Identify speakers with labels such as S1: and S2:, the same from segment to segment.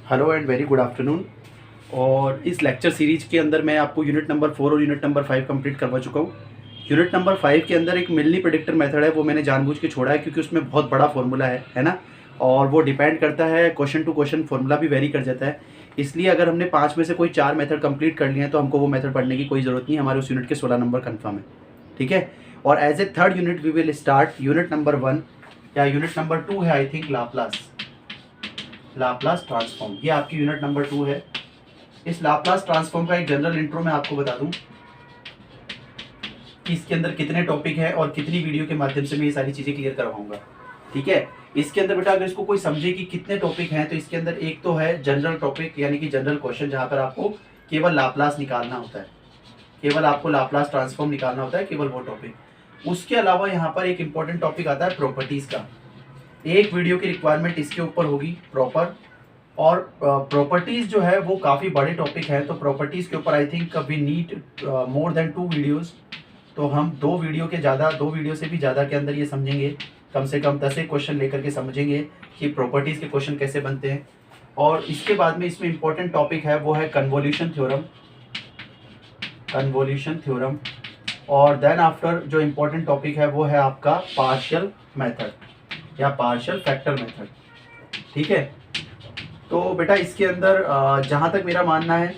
S1: Hello and very good afternoon. और इस lecture series के अंदर मैं आपको यूनिट नंबर 4 और यूनिट नंबर 5 कंप्लीट करवा चुका हूँ। यूनिट नंबर 5 के अंदर एक मिलनी प्रेडिक्टर मेथड है, वो मैंने जानबूझ के छोड़ा है क्योंकि उसमें बहुत बड़ा फॉर्मूला है ना। और वो डिपेंड करता है क्वेश्चन टू क्वेश्चन, फॉर्मूला भी वेरी कर जाता है। इसलिए अगर हमने 5 में से कोई 4 मेथड कंप्लीट कर लिए हैं तो हमको वो मेथड पढ़ने की कोई ज़रूरत नहीं, हमारे उस यूनिट के 16 नंबर कन्फर्म है। ठीक है। और as a third unit we will start unit number 1 या यूनिट नंबर 2 है आई थिंक, लाप्लास ट्रांसफॉर्म। ये आपकी यूनिट नंबर 2 है। इस लाप्लास ट्रांसफॉर्म का एक जनरल इंट्रो मैं आपको बता दूं कि इसके अंदर कितने टॉपिक हैं और कितनी वीडियो के माध्यम से मैं ये सारी चीज़ें क्लियर करवाऊंगा। ठीक है। इसके अंदर बेटा अगर इसको कोई समझे कि कितने टॉपिक हैं तो इसके अंदर एक तो है जनरल टॉपिक यानी कि जनरल क्वेश्चन, जहाँ पर आपको केवल लाप्लास निकालना होता है, केवल आपको लाप्लास ट्रांसफॉर्म निकालना होता है, केवल वो टॉपिक। उसके अलावा यहाँ पर एक इंपॉर्टेंट टॉपिक आता है प्रॉपर्टीज़ का। एक वीडियो की रिक्वायरमेंट इसके ऊपर होगी प्रॉपर। और प्रॉपर्टीज़ जो है वो काफ़ी बड़े टॉपिक है, तो प्रॉपर्टीज़ के ऊपर I think we need more than 2 videos. तो हम 2 वीडियो से भी ज़्यादा के अंदर ये समझेंगे, कम से कम 10 एक क्वेश्चन लेकर के समझेंगे कि प्रॉपर्टीज़ के क्वेश्चन कैसे बनते हैं। और इसके बाद में इसमें इंपॉर्टेंट टॉपिक है वो है कन्वोल्यूशन थ्योरम। और देन आफ्टर जो इम्पोर्टेंट टॉपिक है वो है आपका पार्शियल मेथड या पार्शियल फैक्टर मेथड। ठीक है। तो बेटा इसके अंदर जहाँ तक मेरा मानना है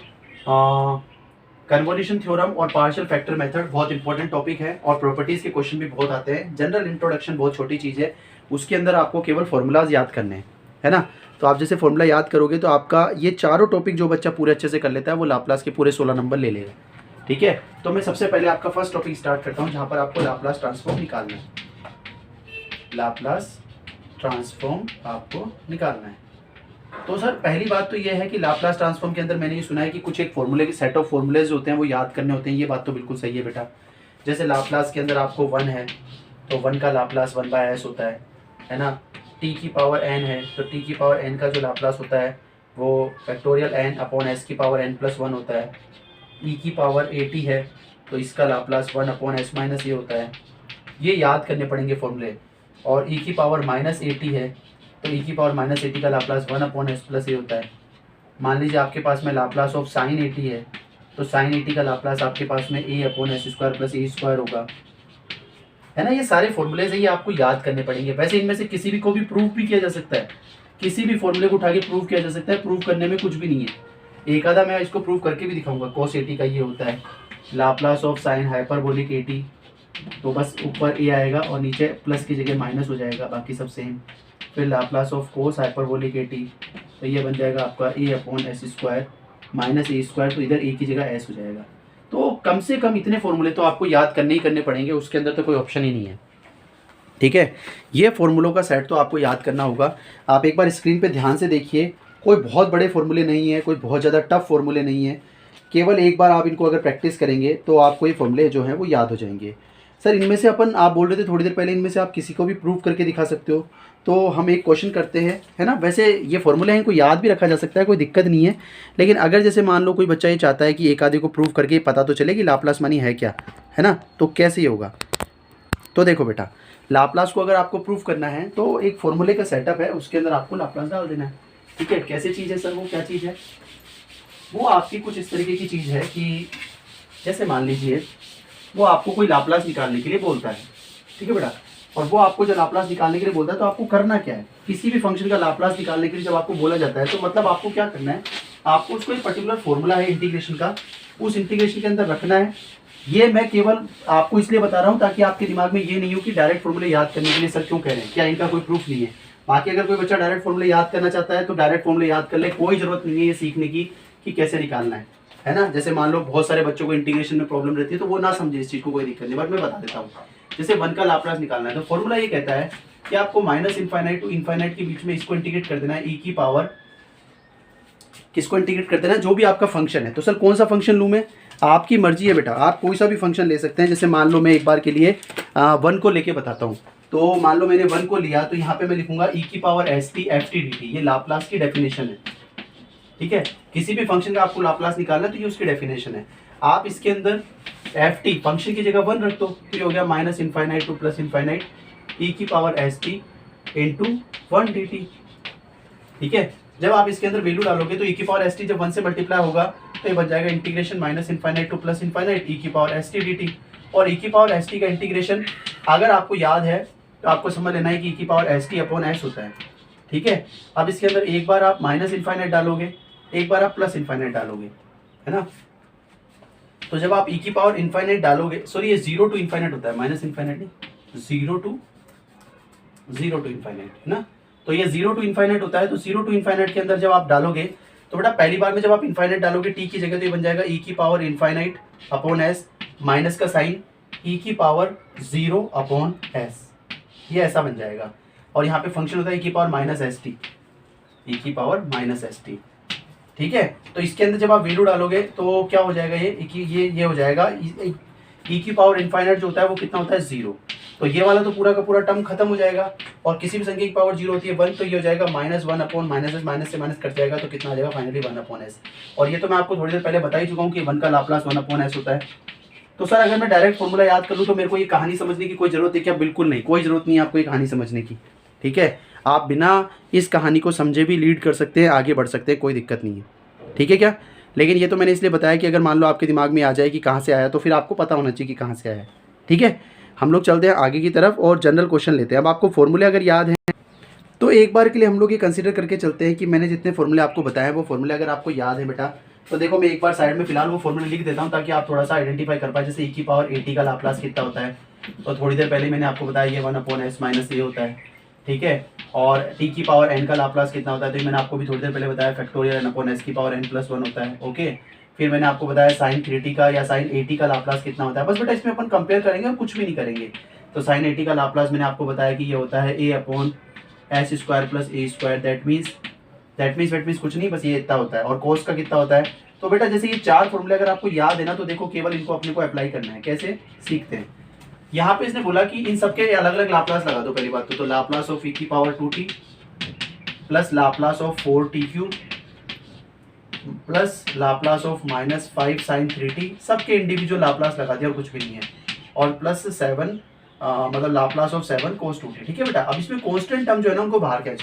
S1: कन्वोल्यूशन थ्योरम और पार्शियल फैक्टर मेथड बहुत इंपॉर्टेंट टॉपिक है और प्रॉपर्टीज़ के क्वेश्चन भी बहुत आते हैं। जनरल इंट्रोडक्शन बहुत छोटी चीज़ है, उसके अंदर आपको केवल फॉर्मूलाज याद करने हैं, है ना। तो आप जैसे फॉर्मूला याद करोगे तो आपका ये चारों टॉपिक जो बच्चा पूरे अच्छे से कर लेता है वो लाप्लास के पूरे 16 नंबर ले लेगा। ठीक है। तो मैं सबसे पहले आपका फर्स्ट टॉपिक स्टार्ट करता हूँ, जहाँ पर आपको लाप्लास ट्रांसफॉर्म निकालना है। लाप्लास ट्रांसफॉर्म आपको निकालना है। तो सर पहली बात तो ये है कि लाप्लास ट्रांसफॉर्म के अंदर मैंने ये सुना है कि कुछ एक फॉर्मूले के सेट ऑफ फॉर्मूलेज होते हैं वो याद करने होते हैं। ये बात तो बिल्कुल सही है बेटा। जैसे लाप्लास के अंदर आपको 1 है तो 1 का लाप्लास 1/s होता है ना। t की पावर n है तो t की पावर n का जो लाप्लास होता है वो फैक्टोरियल n अपॉन s की पावर n+1 होता है। e की पावर at है तो इसका लाप्लास 1 अपॉन s माइनस ये होता है। ये याद करने पड़ेंगे फॉर्मूले। और e की पावर -at है तो e की पावर -at का लाप्लास 1 अपॉन s प्लस ए होता है। मान लीजिए आपके पास में लाप्लास ऑफ sin 80 है तो sin 80 का लाप्लास आपके पास में a upon s square plus a square होगा, है ना। ये सारे फॉर्मूलेज है, ये आपको याद करने पड़ेंगे। वैसे इनमें से किसी भी को भी प्रूव भी किया जा सकता है, किसी भी फॉर्मूले को उठा के प्रूव किया जा सकता है, प्रूव करने में कुछ भी नहीं है। एक आधा मैं इसको प्रूव करके भी दिखाऊंगा। cos 80 का ये होता है लाप्लास ऑफ साइन हाइपरबोलिक 80, तो बस ऊपर ए आएगा और नीचे प्लस की जगह माइनस हो जाएगा, बाकी सब सेम। फिर लाप्लास ऑफ कोस हाइपरबोलिक 80 तो ये बन जाएगा आपका ए अपॉन एस स्क्वायर माइनस ए स्क्वायर, तो इधर ए की जगह एस हो जाएगा। तो कम से कम इतने फॉर्मूले तो आपको याद करने ही करने पड़ेंगे, उसके अंदर तो कोई ऑप्शन ही नहीं है। ठीक है। ये फॉर्मूलों का सेट तो आपको याद करना होगा। आप एक बार स्क्रीन पे ध्यान से देखिए, कोई बहुत बड़े फॉर्मूले नहीं है, कोई बहुत ज़्यादा टफ फॉर्मूले नहीं है। केवल एक बार आप इनको अगर प्रैक्टिस करेंगे तो आपको ये फॉर्मूले जो हैं वो याद हो जाएंगे। सर इनमें से आप बोल रहे थे थोड़ी देर पहले, इनमें से आप किसी को भी प्रूव करके दिखा सकते हो। तो हम एक क्वेश्चन करते हैं, है ना। वैसे ये फॉर्मूले हैं, इनको याद भी रखा जा सकता है, कोई दिक्कत नहीं है। लेकिन अगर जैसे मान लो कोई बच्चा ये चाहता है कि एक आधे को प्रूव करके पता तो चले कि लाप्लास मानी है क्या, है ना, तो कैसे ये होगा। तो देखो बेटा, लाप्लास को अगर आपको प्रूव करना है तो एक फॉर्मूले का सेटअप है, उसके अंदर आपको लाप्लास डाल देना है। ठीक है। कैसे चीज़ है सर, वो क्या चीज़ है, वो आपकी कुछ इस तरीके की चीज़ है कि जैसे मान लीजिए वो आपको कोई लाप्लास निकालने के लिए बोलता है। ठीक है बेटा। और वो आपको जब लाप्लास निकालने के लिए बोलता है तो आपको करना क्या है, किसी भी फंक्शन का लाप्लास निकालने के लिए जब आपको बोला जाता है तो मतलब आपको क्या करना है, आपको उसको एक पर्टिकुलर फॉर्मूला है इंटीग्रेशन का, उस इंटीग्रेशन के अंदर रखना है। ये मैं केवल आपको इसलिए बता रहा हूँ ताकि आपके दिमाग में ये नहीं हो कि डायरेक्ट फॉर्मूले याद करने के लिए सर क्यों कह रहे हैं, क्या इनका कोई प्रूफ नहीं है। बाकी अगर कोई बच्चा डायरेक्ट फॉर्मूले याद करना चाहता है तो डायरेक्ट फॉर्मूले याद कर ले, कोई जरूरत नहीं है ये सीखने की कि कैसे निकालना है ना। जैसे मान लो बहुत सारे बच्चों को इंटीग्रेशन में प्रॉब्लम रहती है तो वो ना समझे इस चीज़ को, कोई दिक्कत नहीं, बट मैं बता देता हूँ। जैसे 1 का लाप्लास निकालना है तो फॉर्मूला ये कहता है कि आपको -∞ टू इनफाइनाइट के बीच में इसको इंटीग्रेट कर देना है, e की पावर किसको इंटीग्रेट कर देना है, जो भी आपका फंक्शन है। तो सर कौन सा फंक्शन लूँ मैं, आपकी मर्जी है बेटा, आप कोई सा भी फंक्शन ले सकते हैं। जैसे मान लो मैं एक बार के लिए 1 को लेके बताता हूँ। तो मान लो मैंने 1 को लिया तो यहाँ पे मैं लिखूंगा e की पावर st ft dt, ये लाप्लास की डेफिनेशन है। ठीक है। किसी भी फंक्शन का आपको लाप्लास निकालना है तो ये उसकी डेफिनेशन है। आप इसके अंदर ft फंक्शन की जगह 1 रख दो तो ये हो गया -∞ टू +∞ e की पावर st इंटू 1 dt। ठीक है। जब आप इसके अंदर वैल्यू डालोगे तो ई की पावर एस टी जब 1 से मल्टीप्लाई होगा तो ये बन जाएगा integration minus infinite to plus infinite e की power s t d t. और ई की पावर एस टी का इंटीग्रेशन अगर आपको याद है तो आपको समझ लेना है कि ई की power s T upon S होता है, ठीक है। अब इसके अंदर एक बार आप माइनस इनफाइनाइट डालोगे, एक बार आप प्लस इनफाइनाइट डालोगे, है ना। तो जब आप ई की पावर इनफाइनाइट डालोगे, सॉरी ये 0 टू इनफाइनाइट होता है, माइनस इनफाइनाइट नहीं, 0 टू इनफाइनाइट, है ना। तो ये 0 टू इनफाइनाइट होता है। तो 0 टू इनफाइनाइट के अंदर जब आप डालोगे तो बेटा पहली बार में जब आप इनफाइनाइट डालोगे टी की जगह तो ये बन जाएगा ई की power infinite upon S minus का साइन ई की पावर 0 अपॉन एस, ये ऐसा बन जाएगा। और यहाँ पे फंक्शन होता है ई की पावर माइनस एस टी, ई की पावर माइनस एस टी, ठीक है। तो इसके अंदर जब आप वैल्यू डालोगे तो क्या हो जाएगा, ये हो जाएगा ई की पावर इनफाइनाइट जो होता है वो कितना होता है 0। तो ये वाला तो पूरा का पूरा टर्म खत्म हो जाएगा और किसी भी संख्या की पावर 0 होती है 1, तो ये हो जाएगा -1 अपॉन माइनस एस, माइनस से माइनस कट जाएगा तो कितना आ जाएगा फाइनली 1 अपॉन एस। और ये तो मैं आपको थोड़ी देर पहले बता ही चुका हूँ कि 1 का लाप्लास 1 अपॉन एस होता है। तो सर अगर मैं डायरेक्ट फॉर्मूला याद कर लूँ तो मेरे को ये कहानी समझने की कोई जरूरत है क्या? बिल्कुल नहीं, कोई जरूरत नहीं है आपको ये कहानी समझने की, ठीक है। आप बिना इस कहानी को समझे भी लीड कर सकते हैं, आगे बढ़ सकते हैं, कोई दिक्कत नहीं है, ठीक है क्या। लेकिन ये तो मैंने इसलिए बताया कि अगर मान लो आपके दिमाग में आ जाए कि कहाँ से आया तो फिर आपको पता होना चाहिए कि कहाँ से आया, ठीक है। हम लोग चलते हैं आगे की तरफ और जनरल क्वेश्चन लेते हैं। अब आपको फॉर्मूले अगर याद हैं तो एक बार के लिए हम लोग ये कंसीडर करके चलते हैं कि मैंने जितने फॉर्मूले आपको बताए वो फॉर्मूले अगर आपको याद है बेटा तो देखो मैं एक बार साइड में फिलहाल वो फॉर्मूले लिख देता हूँ ताकि आप थोड़ा सा आइडेंटिफाई कर पाए। जैसे ई की पावर 80 का लाप्लास कितना होता है, तो थोड़ी देर पहले मैंने आपको बताया ये 1 अपॉन एस माइनस ए होता है, ठीक है। और टी की पावर एन का लाप्लास कितना होता है, तो मैंने आपको भी थोड़ी देर पहले बताया फैक्टोरियल एन अपॉन एस की पावर एन प्लस 1 होता है, ओके। फिर मैंने आपको बताया साइन 3t का या साइन 80 का लाप्लास कितना होता है। बस बेटा इसमें अपन कंपेयर करेंगे और कुछ भी नहीं करेंगे। तो साइन 80 का लाप्लास मैंने आपको बताया कि ये होता है a upon s square plus a square, that means कुछ नहीं, बस ये इतना होता है। और कोस का कितना होता है। तो बेटा जैसे ये 4 फॉर्मूले अगर आपको याद है ना तो देखो केवल इनको अपने को अप्लाई करना है। कैसे सीखते हैं, यहाँ पे इसने बोला कि इन सबके अलग अलग लाप्लास लगा दो। पहली बात तो लाप्लास ऑफ ई की power 2t plus Laplace of 4t³ plus Laplace of -5 sine 3t, सबके इंडिविजुअल लाप्लास लगा दिया और कुछ भी नहीं है। और प्लस 7 मतलब लाप्लास ऑफ 7 cos 2t, ठीक है बेटा। अब इसमें कॉन्स्टेंट टर्म जो है ना उनको बाहर कैच